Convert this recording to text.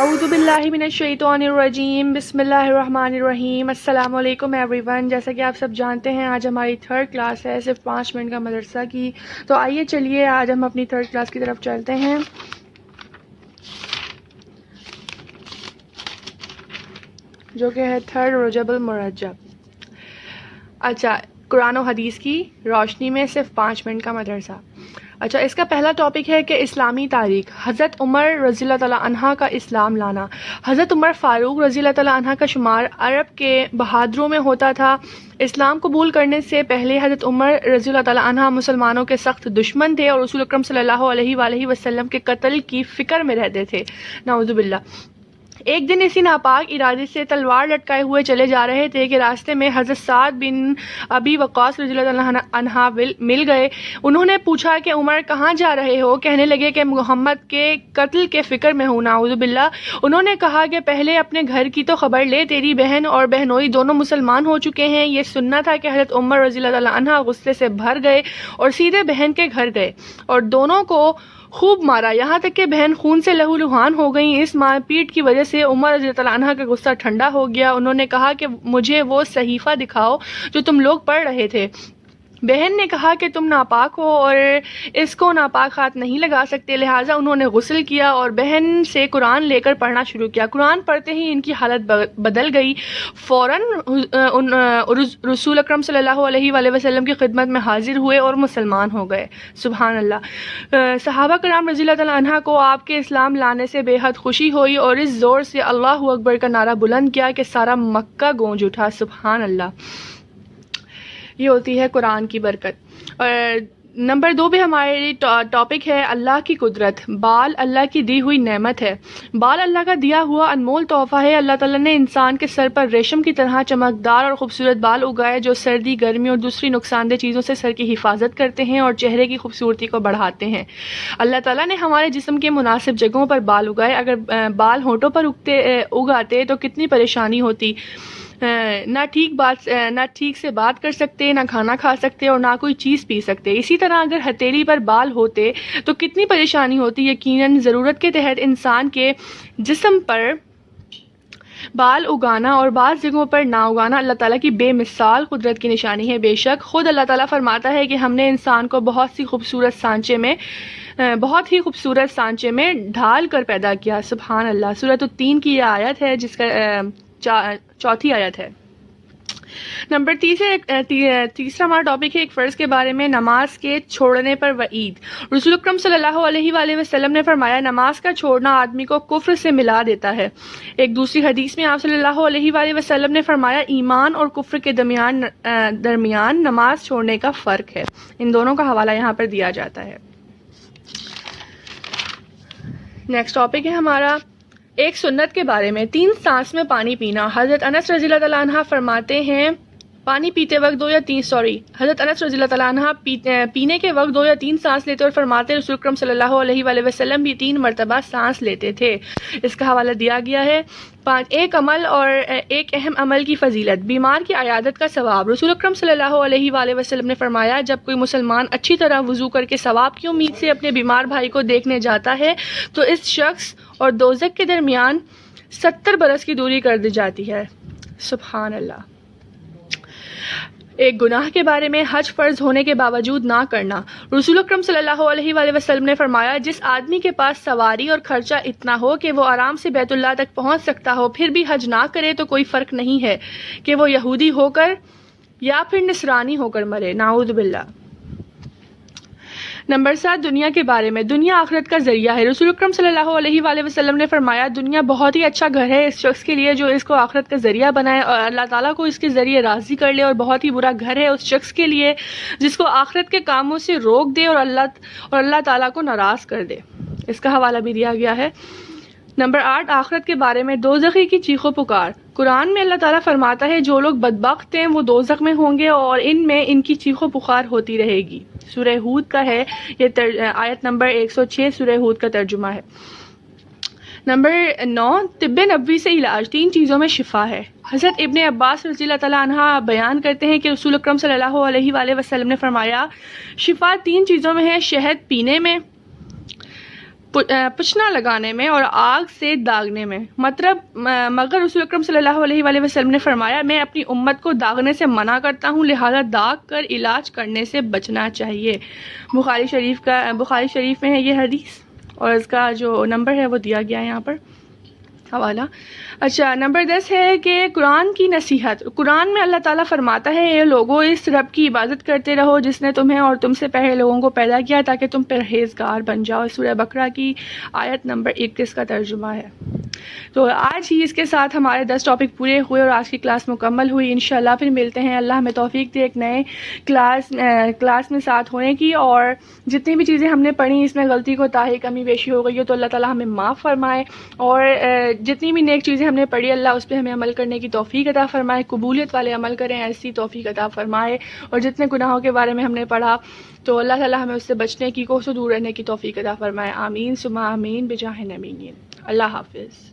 اعوذ باللہ من الشیطان الرجیم، بسم اللہ الرحمن الرحیم۔ السلام علیکم ایوری ون۔ جیسا کہ آپ سب جانتے ہیں آج ہماری تھرڈ کلاس ہے، صرف 5 منٹ کا مدرسہ کی، تو آئیے چلیے آج ہم اپنی تھرڈ کلاس کی طرف چلتے ہیں، جو کہ ہے تھرڈ رجب المرجب۔ اچھا، قرآن و حدیث کی روشنی میں صرف 5 منٹ کا مدرسہ۔ اچھا، اس کا پہلا ٹاپک ہے کہ اسلامی تاریخ، حضرت عمر رضی اللہ تعالیٰ عنہ کا اسلام لانا۔ حضرت عمر فاروق رضی اللہ تعالیٰ عنہ کا شمار عرب کے بہادروں میں ہوتا تھا۔ اسلام قبول کرنے سے پہلے حضرت عمر رضی اللہ تعالیٰ عنہ مسلمانوں کے سخت دشمن تھے اور رسول اکرم صلی اللہ علیہ وآلہ وسلم کے قتل کی فکر میں رہتے تھے، نعوذ باللہ۔ ایک دن اسی ناپاک ارادے سے تلوار لٹکائے ہوئے چلے جا رہے تھے کہ راستے میں حضرت سعد بن ابی وقاص رضی اللہ تعالیٰ عنہ مل گئے۔ انہوں نے پوچھا کہ عمر کہاں جا رہے ہو؟ کہنے لگے کہ محمد کے قتل کے فکر میں ہوں، نعوذ باللہ۔ انہوں نے کہا کہ پہلے اپنے گھر کی تو خبر لے، تیری بہن اور بہنوئی دونوں مسلمان ہو چکے ہیں۔ یہ سننا تھا کہ حضرت عمر رضی اللہ تعالیٰ عنہ غصے سے بھر گئے اور سیدھے بہن کے گھر گئے اور دونوں کو خوب مارا، یہاں تک کہ بہن خون سے لہو لہان ہو گئیں۔ اس مار پیٹ کی وجہ سے عمر رضی اللہ عنہ کا غصہ ٹھنڈا ہو گیا۔ انہوں نے کہا کہ مجھے وہ صحیفہ دکھاؤ جو تم لوگ پڑھ رہے تھے۔ بہن نے کہا کہ تم ناپاک ہو اور اس کو ناپاک ہاتھ نہیں لگا سکتے، لہٰذا انہوں نے غسل کیا اور بہن سے قرآن لے کر پڑھنا شروع کیا۔ قرآن پڑھتے ہی ان کی حالت بدل گئی، فوراً رسول اکرم صلی اللہ علیہ وآلہ وسلم کی خدمت میں حاضر ہوئے اور مسلمان ہو گئے، سبحان اللہ۔ صحابہ کرام رضی اللہ تعالیٰ عنہ کو آپ کے اسلام لانے سے بے حد خوشی ہوئی اور اس زور سے اللہ اکبر کا نعرہ بلند کیا کہ سارا مکہ گونج اٹھا، سبحان اللہ۔ یہ ہوتی ہے قرآن کی برکت۔ اور نمبر 2 بھی ہماری ٹاپک ہے اللہ کی قدرت۔ بال اللہ کی دی ہوئی نعمت ہے۔ بال اللہ کا دیا ہوا انمول تحفہ ہے۔ اللہ تعالیٰ نے انسان کے سر پر ریشم کی طرح چمکدار اور خوبصورت بال اگائے جو سردی، گرمی اور دوسری نقصان دہ چیزوں سے سر کی حفاظت کرتے ہیں اور چہرے کی خوبصورتی کو بڑھاتے ہیں۔ اللہ تعالیٰ نے ہمارے جسم کے مناسب جگہوں پر بال اگائے۔ اگر بال ہونٹوں پر اگاتے تو کتنی پریشانی ہوتی، نہ ٹھیک سے بات کر سکتے، نہ کھانا کھا سکتے اور نہ کوئی چیز پی سکتے۔ اسی طرح اگر ہتھیلی پر بال ہوتے تو کتنی پریشانی ہوتی۔ یقیناً ضرورت کے تحت انسان کے جسم پر بال اگانا اور بعض جگہوں پر نہ اگانا اللہ تعالیٰ کی بے مثال قدرت کی نشانی ہے۔ بے شک خود اللہ تعالیٰ فرماتا ہے کہ ہم نے انسان کو بہت ہی خوبصورت سانچے میں ڈھال کر پیدا کیا، سبحان اللہ۔ سورۃ التین کی یہ آیت ہے جس کا 4تھی آیت ہے۔ نمبر 3 ہمارا ٹاپک ہے ایک فرض کے بارے میں، نماز کے چھوڑنے پر وعید۔ رسول اکرم صلی اللہ علیہ وآلہ وسلم نے فرمایا نماز کا چھوڑنا آدمی کو کفر سے ملا دیتا ہے۔ ایک دوسری حدیث میں آپ صلی اللہ علیہ وآلہ وسلم نے فرمایا ایمان اور کفر کے درمیان نماز چھوڑنے کا فرق ہے۔ ان دونوں کا حوالہ یہاں پر دیا جاتا ہے۔ نیکسٹ ٹاپک ہے ہمارا ایک سنت کے بارے میں، 3 سانس میں پانی پینا۔ حضرت انس رضی اللہ تعالیٰ عنہ فرماتے ہیں پانی پیتے وقت حضرت انس رضی اللہ تعالیٰ عنہ پینے کے وقت 2 یا 3 سانس لیتے اور فرماتے رسول اکرم صلی اللہ علیہ وآلہ وسلم بھی 3 مرتبہ سانس لیتے تھے۔ اس کا حوالہ دیا گیا ہے۔ 5 ایک اہم عمل کی فضیلت، بیمار کی عیادت کا ثواب۔ رسول اکرم صلی اللہ علیہ وآلہ وسلم نے فرمایا جب کوئی مسلمان اچھی طرح وضو کر کے ثواب کی امید سے اپنے بیمار بھائی کو دیکھنے جاتا ہے تو اس شخص اور دوزخ کے درمیان 70 برس کی دوری کر دی جاتی ہے، سبحان اللہ۔ ایک گناہ کے بارے میں، حج فرض ہونے کے باوجود نہ کرنا۔ رسول اکرم صلی اللہ علیہ وآلہ وسلم نے فرمایا جس آدمی کے پاس سواری اور خرچہ اتنا ہو کہ وہ آرام سے بیت اللہ تک پہنچ سکتا ہو پھر بھی حج نہ کرے تو کوئی فرق نہیں ہے کہ وہ یہودی ہو کر یا پھر نصرانی ہو کر مرے، نعوذ باللہ۔ نمبر 7 دنیا کے بارے میں، دنیا آخرت کا ذریعہ ہے۔ رسول اکرم صلی اللہ علیہ وآلہ وسلم نے فرمایا دنیا بہت ہی اچھا گھر ہے اس شخص کے لیے جو اس کو آخرت کا ذریعہ بنائے اور اللہ تعالیٰ کو اس کے ذریعے راضی کر لے، اور بہت ہی برا گھر ہے اس شخص کے لیے جس کو آخرت کے کاموں سے روک دے اور اللہ تعالیٰ کو ناراض کر دے۔ اس کا حوالہ بھی دیا گیا ہے۔ نمبر 8 آخرت کے بارے میں، دوزخی کی چیخ و پکار۔ قرآن میں اللہ تعالیٰ فرماتا ہے جو لوگ بدبخت ہیں وہ دوزخ میں ہوں گے اور ان میں ان کی چیخ و پکار ہوتی رہے گی۔ سورہ ہود کا ہے یہ آیت نمبر 106 سورہ ہود کا ترجمہ ہے۔ نمبر 9 طب نبوی سے علاج، 3 چیزوں میں شفا ہے۔ حضرت ابن عباس رضی اللہ تعالیٰ عنہ بیان کرتے ہیں کہ رسول اکرم صلی اللہ علیہ وآلہ وسلم نے فرمایا شفا 3 چیزوں میں ہے، شہد پینے میں، پچھنا لگانے میں اور آگ سے داغنے میں. مطلب مگر رسول اکرم صلی اللہ علیہ وآلہ وسلم نے فرمایا میں اپنی امت کو داغنے سے منع کرتا ہوں، لہذا داغ کر علاج کرنے سے بچنا چاہیے. بخاری شریف میں ہے یہ حدیث، اور اس کا جو نمبر ہے وہ دیا گیا ہے یہاں پر حوالہ. اچھا، نمبر 10 ہے کہ قرآن کی نصیحت. قرآن میں اللہ تعالیٰ فرماتا ہے اے لوگو اس رب کی عبادت کرتے رہو جس نے تمہیں اور تم سے پہلے لوگوں کو پیدا کیا تاکہ تم پرہیزگار بن جاؤ. سورہ بقرہ کی آیت نمبر 21 کا ترجمہ ہے. تو آج ہی اس کے ساتھ ہمارے 10 ٹاپک پورے ہوئے اور آج کی کلاس مکمل ہوئی. انشاءاللہ پھر ملتے ہیں. اللہ ہمیں توفیق دے ایک نئے کلاس میں ساتھ ہونے کی، اور جتنی بھی چیزیں ہم نے پڑھی اس میں غلطی کوتاہی کمی بیشی ہو گئی ہو تو اللہ تعالیٰ ہمیں معاف فرمائے، اور جتنی بھی نیک چیزیں ہم نے پڑھی اللہ اس پہ ہمیں عمل کرنے کی توفیق عطا فرمائے، قبولیت والے عمل کریں ایسی توفیق عطا فرمائے. اور جتنے گناہوں کے بارے میں ہم نے پڑھا تو اللہ تعالیٰ ہمیں اس سے بچنے کی، کوسوں دور رہنے کی توفیق عطا فرمائے. آمین ثم آمین بجاہ نبیین. اللہ حافظ.